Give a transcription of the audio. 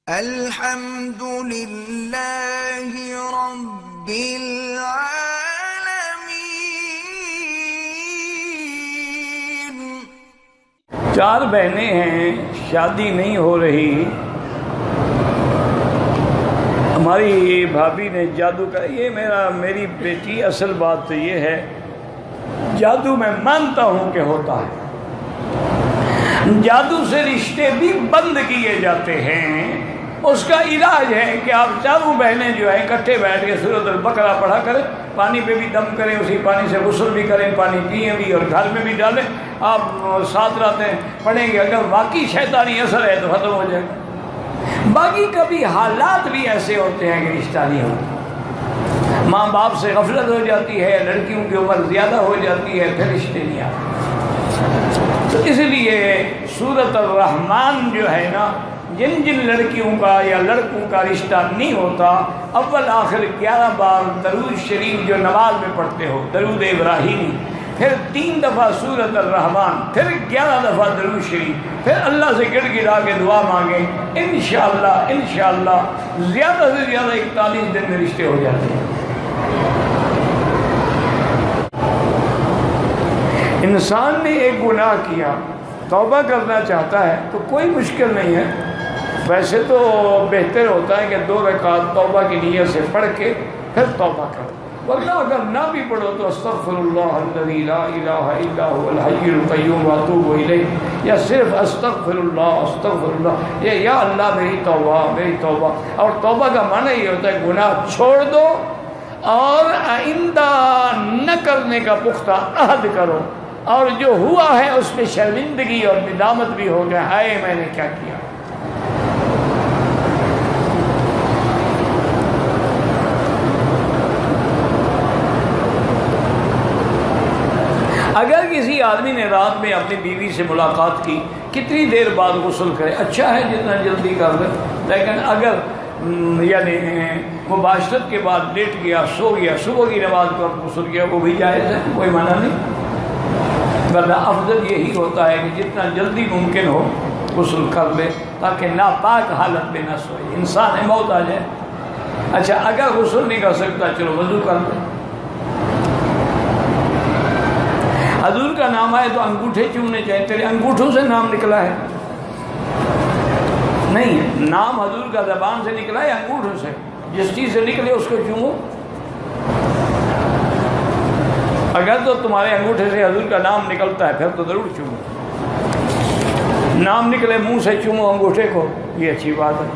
الحمد للہ رب العالمین۔ 4 بہنیں ہیں، شادی نہیں ہو رہی۔ ہماری بھابھی نے جادو کا، یہ میری بیٹی، اصل بات تو یہ ہے، جادو میں مانتا ہوں کہ ہوتا ہے، جادو سے رشتے بھی بند کیے جاتے ہیں۔ اس کا علاج ہے کہ آپ چاروں بہنیں جو ہیں اکٹھے بیٹھ کے سورۃ البقرہ پڑھا کریں، پانی پہ بھی دم کریں، اسی پانی سے غسل بھی کریں، پانی پئیں بھی اور گھر میں بھی ڈالیں۔ آپ ساتھ راتیں پڑھیں گے، اگر واقعی شیطانی اثر ہے تو ختم ہو جائے گا۔ باقی کبھی حالات بھی ایسے ہوتے ہیں کہ رشتہ نہیں ہوتا، ماں باپ سے غفلت ہو جاتی ہے، لڑکیوں کی عمر زیادہ ہو جاتی ہے، پھر رشتے نہیں آتے۔ تو اس لیے سورۃ الرحمن جو ہے نا، جن جن لڑکیوں کا یا لڑکوں کا رشتہ نہیں ہوتا، اول آخر 11 بار درود شریف جو نماز میں پڑھتے ہو، درود ابراہیمی، پھر 3 دفعہ سورۃ الرحمن، پھر 11 دفعہ درود شریف، پھر اللہ سے گڑ گڑا کے دعا مانگیں، انشاءاللہ زیادہ سے زیادہ 41 دن میں رشتے ہو جاتے ہیں۔ انسان نے ایک گناہ کیا، توبہ کرنا چاہتا ہے تو کوئی مشکل نہیں ہے، ویسے تو بہتر ہوتا ہے کہ 2 رکعت توبہ کی نیت سے پڑھ کے پھر توبہ کرو، ورنہ اگر نہ بھی پڑھو تو استغفر اللہ الذی لا الہ الا هو الحی القیوم واتوب الیہ، یا صرف استغفر اللہ، یا اللہ میری توبہ۔ اور توبہ کا معنی یہ ہوتا ہے گناہ چھوڑ دو اور آئندہ نہ کرنے کا پختہ عہد کرو، اور جو ہوا ہے اس پہ شرمندگی اور ندامت بھی ہو گیا، ہائے میں نے کیا کیا۔ اگر کسی آدمی نے رات میں اپنی بیوی سے ملاقات کی، کتنی دیر بعد غسل کرے، اچھا ہے جتنا جلدی کر لے، لیکن اگر یعنی مباشرت کے بعد لیٹ گیا، سو گیا، صبح کی نماز پر غسل کیا، وہ بھی جائز ہے، کوئی منع نہیں، ورنہ افضل یہی ہوتا ہے کہ جتنا جلدی ممکن ہو غسل کر لے، تاکہ ناپاک حالت میں نہ سوئے، انسان موت آ جائے۔ اچھا اگر غسل نہیں کر سکتا، چلو وضو کر لے۔ حضور کا نام آئے تو انگوٹھے چومنے چاہیے، تیرے انگوٹھوں سے نام نکلا ہے؟ نہیں، نام حضور کا زبان سے نکلا ہے، انگوٹھوں سے، جس چیز سے نکلے اس کو چومو۔ اگر تو تمہارے انگوٹھے سے حضور کا نام نکلتا ہے پھر تو ضرور چومو، نام نکلے منہ سے چومو انگوٹھے کو، یہ اچھی بات ہے۔